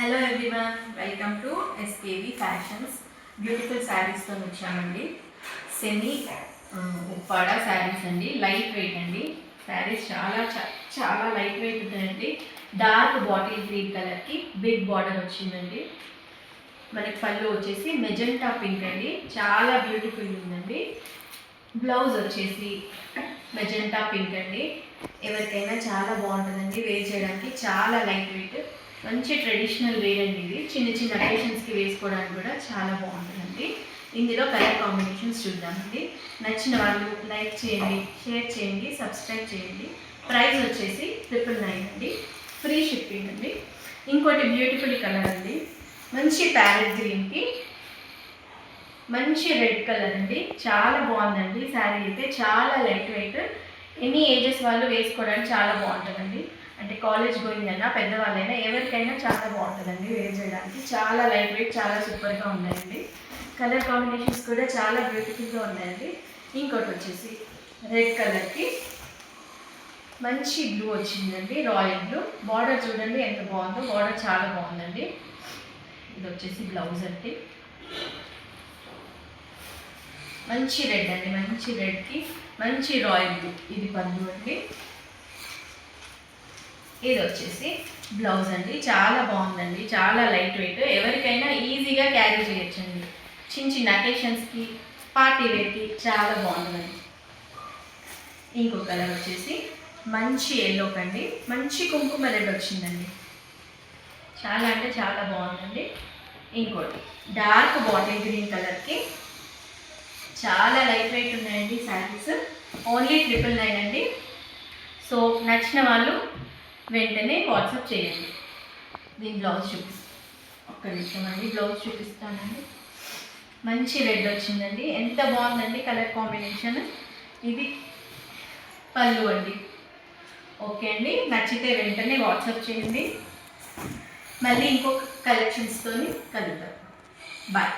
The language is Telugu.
Hello everyone, welcome to SKV fashions. Beautiful శారీస్తో వచ్చామండి. సెమీ ఉప్పాడ శారీస్ అండి. లైట్ వెయిట్ అండి. శారీస్ చాలా లైట్ వెయిట్ ఉంటాయండి. డార్క్ బాటిల్ గ్రీన్ కలర్కి బిగ్ బార్డర్ వచ్చిందండి. మనకి పళ్ళు వచ్చేసి మెజెంటా పింక్ అండి. చాలా బ్యూటిఫుల్ ఉందండి. బ్లౌజ్ వచ్చేసి మెజెంటా పింక్ అండి. ఎవరికైనా చాలా బాగుంటుందండి. వేర్ చేయడానికి చాలా లైట్ వెయిట్, మంచి ట్రెడిషనల్ వేర్ అండి. ఇది చిన్న చిన్న అకేషన్స్కి వేసుకోవడానికి కూడా చాలా బాగుంటుందండి. ఇందులో కలర్ కాంబినేషన్స్ చూద్దామండి. నచ్చిన వాళ్ళు లైక్ చేయండి, షేర్ చేయండి, సబ్స్క్రైబ్ చేయండి. ప్రైస్ వచ్చేసి 999 అండి. ఫ్రీ షిప్పింగ్ అండి. ఇంకోటి బ్యూటిఫుల్ కలర్ అండి. మంచి ప్యారెట్ గ్రీన్కి మంచి రెడ్ కలర్ అండి. చాలా బాగుందండి. శారీ అయితే చాలా లైట్ వెయిట్, ఎనీ ఏజెస్ వాళ్ళు వేసుకోవడానికి చాలా బాగుంటుందండి. అంటే కాలేజ్ గోయింగ్ అయినా పెద్దవాళ్ళైనా ఎవరికైనా చాలా బాగుంటుందండి వేర్ చేయడానికి. చాలా లైట్ వెయిట్, చాలా సూపర్గా ఉన్నాయండి. కలర్ కాంబినేషన్స్ కూడా చాలా బ్యూటిఫుల్గా ఉన్నాయండి. ఇంకోటి వచ్చేసి రెడ్ కలర్కి మంచి బ్లూ వచ్చిందండి, రాయల్ బ్లూ. బార్డర్ చూడండి ఎంత బాగుందో, బార్డర్ చాలా బాగుందండి. ఇది వచ్చేసి బ్లౌజ్ అండి. మంచి రెడ్ అండి, మంచి రెడ్కి మంచి రాయల్ బ్లూ. ఇది పళ్ళు అండి. ఇది వచ్చేసి బ్లౌజ్ అండి. చాలా బాగుందండి, చాలా లైట్ వెయిట్, ఎవరికైనా ఈజీగా క్యారీ చేయొచ్చండి. చిన్న చిన్న అకేషన్స్కి, పార్టీ వేర్కి చాలా బాగుంటుందండి. ఇంకో కలర్ వచ్చేసి మంచి ఎల్లో కండి, మంచి కుంకుమ రెడ్ వచ్చిందండి. చాలా అంటే చాలా బాగుందండి. ఇంకోటి డార్క్ బాటిల్ గ్రీన్ కలర్కి చాలా లైట్ వెయిట్ ఉన్నాయండి శారీస్. ఓన్లీ 999 అండి. సో నచ్చిన వాళ్ళు వెంటనే వాట్సాప్ చేయండి. దీని బ్లౌజ్ చూపిస్తాను, ఒక్క నిమిషం అండి. బ్లౌజ్ చూపిస్తానండి. మంచి రెడ్ వచ్చిందండి, ఎంత బాగుందండి కలర్ కాంబినేషన్. ఇది పళ్ళు అండి. ఓకే అండి, నచ్చితే వెంటనే వాట్సాప్ చేయండి. మళ్ళీ ఇంకొక కలెక్షన్స్తో కలుద్దాం. బాయ్.